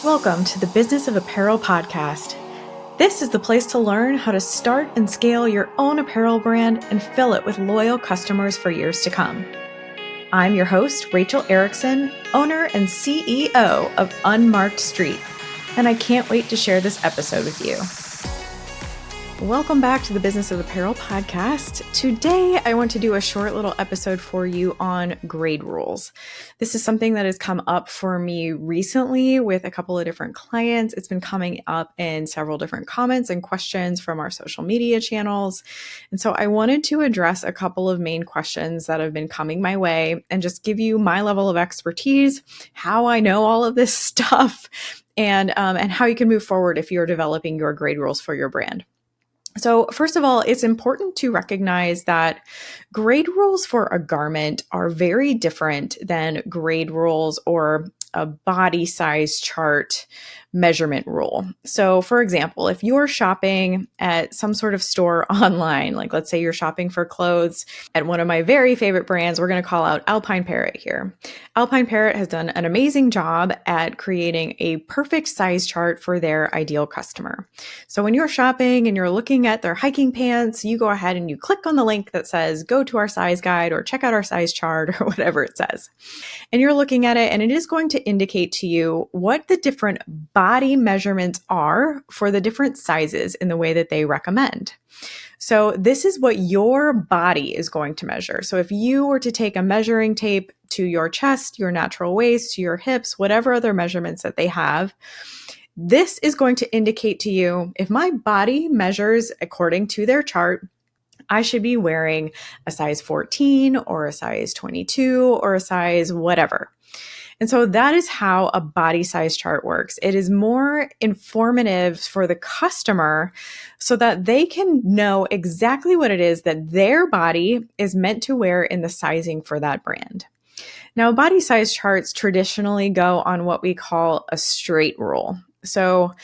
Welcome to the Business of Apparel podcast. This is the place to learn how to start and scale your own apparel brand and fill it with loyal customers for years to come. I'm your host, Rachel Erickson, owner and CEO of Unmarked Street, and I can't wait to share this episode with you. Welcome back to the Business of Apparel podcast. Today, I want to do a short little episode for you on grade rules. This is something that has come up for me recently with a couple of different clients. It's been coming up in several different comments and questions from our social media channels. And so I wanted to address a couple of main questions that have been coming my way and just give you my level of expertise, how I know all of this stuff, and how you can move forward if you're developing your grade rules for your brand. So first of all, it's important to recognize that grade rules for a garment are very different than grade rules or a body size chart measurement rule. So for example, if you're shopping at some sort of store online, like let's say you're shopping for clothes at one of my very favorite brands, we're going to call out Alpine Parrot here. Alpine Parrot has done an amazing job at creating a perfect size chart for their ideal customer. So when you're shopping and you're looking at their hiking pants, you go ahead and you click on the link that says, go to our size guide or check out our size chart or whatever it says. And you're looking at it and it is going to indicate to you what the different body measurements are for the different sizes in the way that they recommend. So this is what your body is going to measure. So if you were to take a measuring tape to your chest, your natural waist, to your hips, whatever other measurements that they have, this is going to indicate to you, if my body measures according to their chart, I should be wearing a size 14 or a size 22 or a size whatever. And so that is how a body size chart works. It is more informative for the customer so that they can know exactly what it is that their body is meant to wear in the sizing for that brand. Now, body size charts traditionally go on what we call a straight rule. So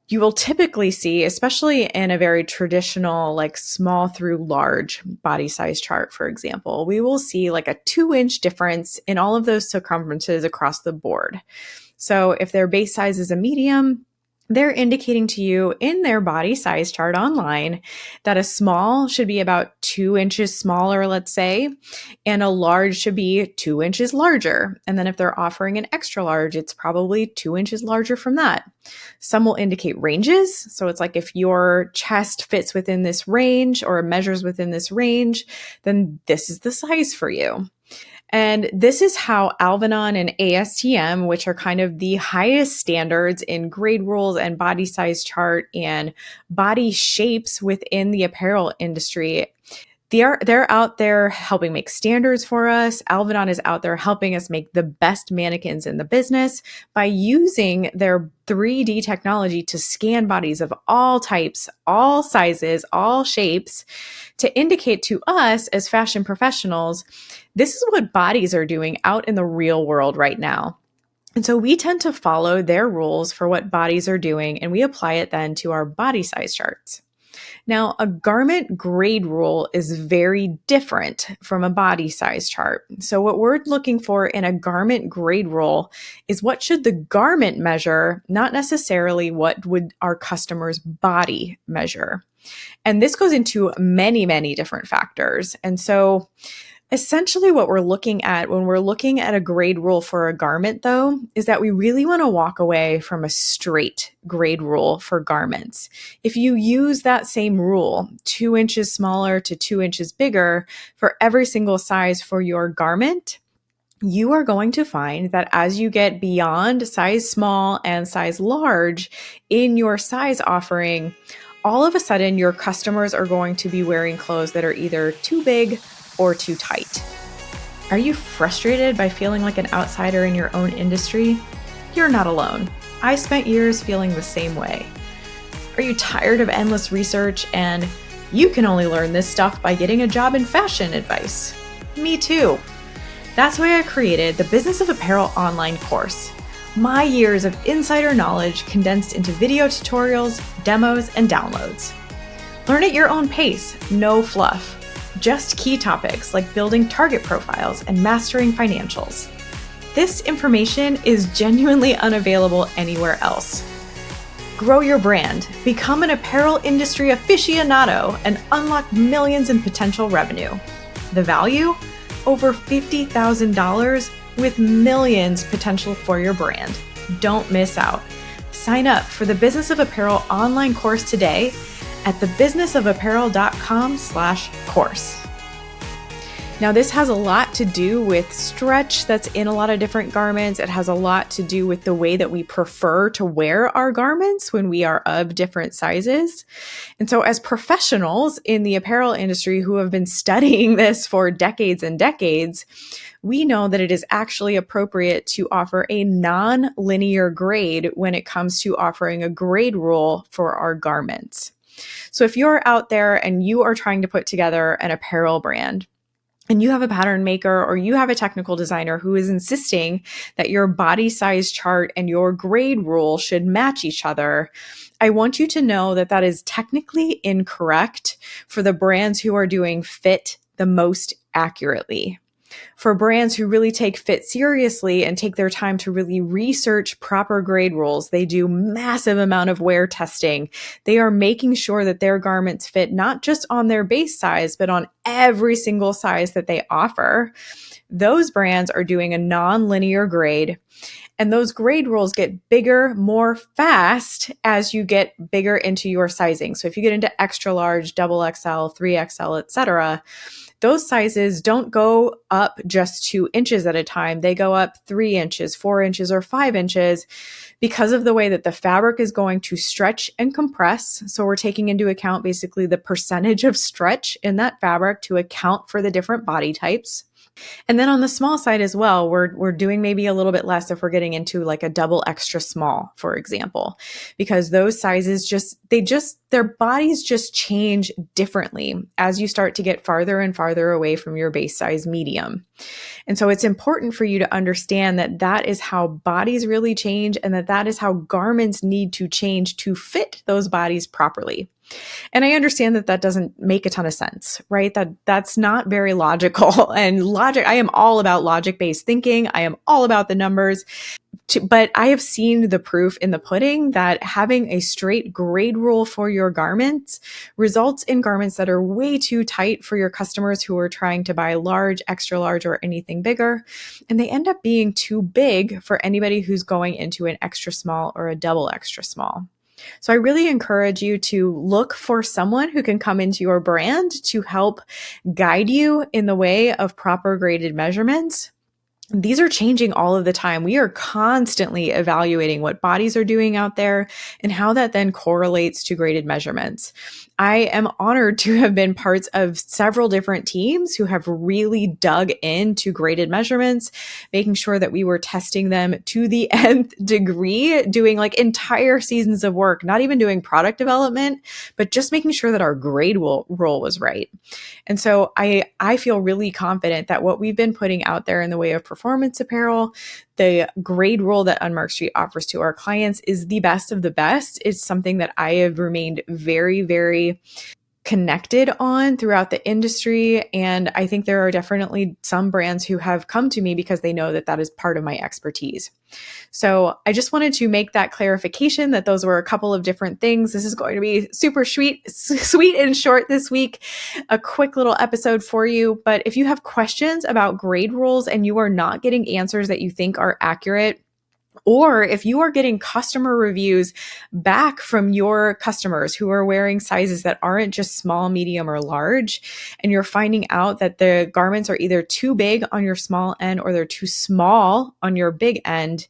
you will typically see, especially in a very traditional, like small through large body size chart, for example, we will see like a 2-inch difference in all of those circumferences across the board. So if their base size is a medium, they're indicating to you in their body size chart online that a small should be about 2 inches smaller, let's say, and a large should be 2 inches larger. And then if they're offering an extra large, it's probably 2 inches larger from that. Some will indicate ranges. So it's like if your chest fits within this range or measures within this range, then this is the size for you. And this is how Alvanon and ASTM, which are kind of the highest standards in grade rules and body size chart and body shapes within the apparel industry, they're out there helping make standards for us. Alvanon is out there helping us make the best mannequins in the business by using their 3D technology to scan bodies of all types, all sizes, all shapes to indicate to us as fashion professionals, this is what bodies are doing out in the real world right now. And so we tend to follow their rules for what bodies are doing, and we apply it then to our body size charts. Now, a garment grade rule is very different from a body size chart. So what we're looking for in a garment grade rule is what should the garment measure, not necessarily what would our customer's body measure. And this goes into many, many different factors. And so essentially what we're looking at when we're looking at a grade rule for a garment, though, is that we really want to walk away from a straight grade rule for garments. If you use that same rule, 2 inches smaller to 2 inches bigger for every single size for your garment, you are going to find that as you get beyond size small and size large in your size offering, all of a sudden your customers are going to be wearing clothes that are either too big or too tight. Are you frustrated by feeling like an outsider in your own industry? You're not alone. I spent years feeling the same way. Are you tired of endless research and you can only learn this stuff by getting a job in fashion advice? Me too. That's why I created the Business of Apparel online course. My years of insider knowledge condensed into video tutorials, demos, and downloads. Learn at your own pace, no fluff. Just key topics like building target profiles and mastering financials. This information is genuinely unavailable anywhere else. Grow your brand, become an apparel industry aficionado, and unlock millions in potential revenue. The value? Over $50,000 with millions potential for your brand. Don't miss out. Sign up for the Business of Apparel online course today at thebusinessofapparel.com/course. Now, this has a lot to do with stretch that's in a lot of different garments. It has a lot to do with the way that we prefer to wear our garments when we are of different sizes. And so as professionals in the apparel industry who have been studying this for decades and decades, we know that it is actually appropriate to offer a non-linear grade when it comes to offering a grade rule for our garments. So if you're out there and you are trying to put together an apparel brand, and you have a pattern maker or you have a technical designer who is insisting that your body size chart and your grade rule should match each other, I want you to know that that is technically incorrect for the brands who are doing fit the most accurately. For brands who really take fit seriously and take their time to really research proper grade rules, they do massive amount of wear testing. They are making sure that their garments fit not just on their base size, but on every single size that they offer. Those brands are doing a non-linear grade. And those grade rules get bigger more fast as you get bigger into your sizing. So if you get into extra large, double XL, 3XL, etc., those sizes don't go up just 2 inches at a time. They go up 3 inches, 4 inches, or 5 inches because of the way that the fabric is going to stretch and compress. So we're taking into account basically the percentage of stretch in that fabric to account for the different body types. And then on the small side as well, we're doing maybe a little bit less if we're getting into like a double extra small, for example, because those sizes their bodies just change differently as you start to get farther and farther away from your base size medium. And so it's important for you to understand that that is how bodies really change and that is how garments need to change to fit those bodies properly. And I understand that that doesn't make a ton of sense, right? That's not very logical. And I am all about logic-based thinking. I am all about the numbers. But I have seen the proof in the pudding that having a straight grade rule for your garments results in garments that are way too tight for your customers who are trying to buy large, extra large, or anything bigger. And they end up being too big for anybody who's going into an extra small or a double extra small. So I really encourage you to look for someone who can come into your brand to help guide you in the way of proper graded measurements. These are changing all of the time. We are constantly evaluating what bodies are doing out there and how that then correlates to graded measurements. I am honored to have been parts of several different teams who have really dug into graded measurements, making sure that we were testing them to the nth degree, doing like entire seasons of work, not even doing product development, but just making sure that our grade rule was right. And so I feel really confident that what we've been putting out there in the way of performance apparel, the grade rule that Unmarked Street offers to our clients is the best of the best. It's something that I have remained very, very connected on throughout the industry. And I think there are definitely some brands who have come to me because they know that that is part of my expertise. So I just wanted to make that clarification that those were a couple of different things. This is going to be super sweet and short this week, a quick little episode for you. But if you have questions about grade rules and you are not getting answers that you think are accurate, or if you are getting customer reviews back from your customers who are wearing sizes that aren't just small, medium, or large, and you're finding out that the garments are either too big on your small end or they're too small on your big end,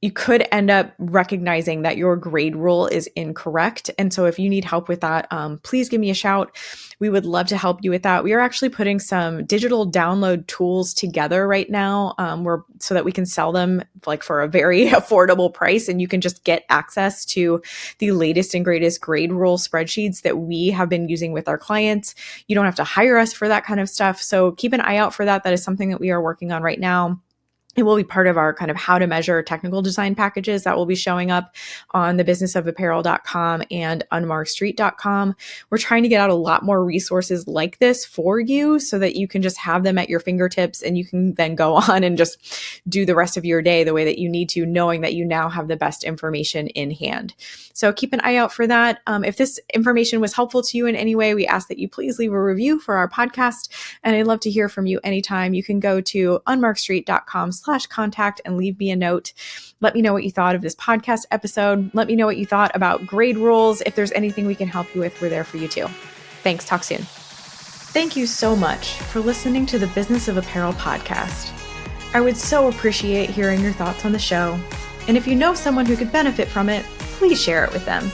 you could end up recognizing that your grade rule is incorrect. And so if you need help with that, please give me a shout. We would love to help you with that. We are actually putting some digital download tools together right now so that we can sell them like for a very affordable price. And you can just get access to the latest and greatest grade rule spreadsheets that we have been using with our clients. You don't have to hire us for that kind of stuff. So keep an eye out for that. That is something that we are working on right now. It will be part of our kind of how to measure technical design packages that will be showing up on the businessofapparel.com and unmarkstreet.com. We're trying to get out a lot more resources like this for you so that you can just have them at your fingertips and you can then go on and just do the rest of your day the way that you need to, knowing that you now have the best information in hand. So keep an eye out for that. If this information was helpful to you in any way, we ask that you please leave a review for our podcast. And I'd love to hear from you anytime. You can go to unmarkstreet.com/contact and leave me a note. Let me know what you thought of this podcast episode. Let me know what you thought about grade rules. If there's anything we can help you with, we're there for you too. Thanks. Talk soon. Thank you so much for listening to the Business of Apparel podcast. I would so appreciate hearing your thoughts on the show. And if you know someone who could benefit from it, please share it with them.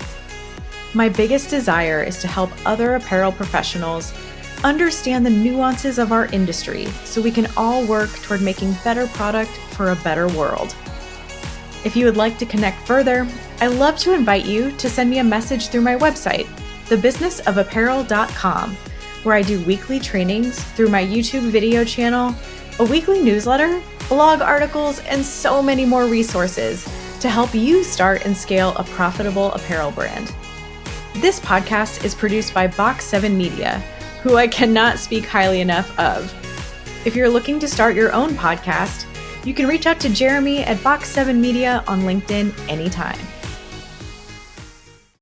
My biggest desire is to help other apparel professionals understand the nuances of our industry so we can all work toward making better product for a better world. If you would like to connect further, I'd love to invite you to send me a message through my website, thebusinessofapparel.com, where I do weekly trainings through my YouTube video channel, a weekly newsletter, blog articles, and so many more resources to help you start and scale a profitable apparel brand. This podcast is produced by Box 7 Media, who I cannot speak highly enough of. If you're looking to start your own podcast, you can reach out to Jeremy at Box 7 Media on LinkedIn anytime.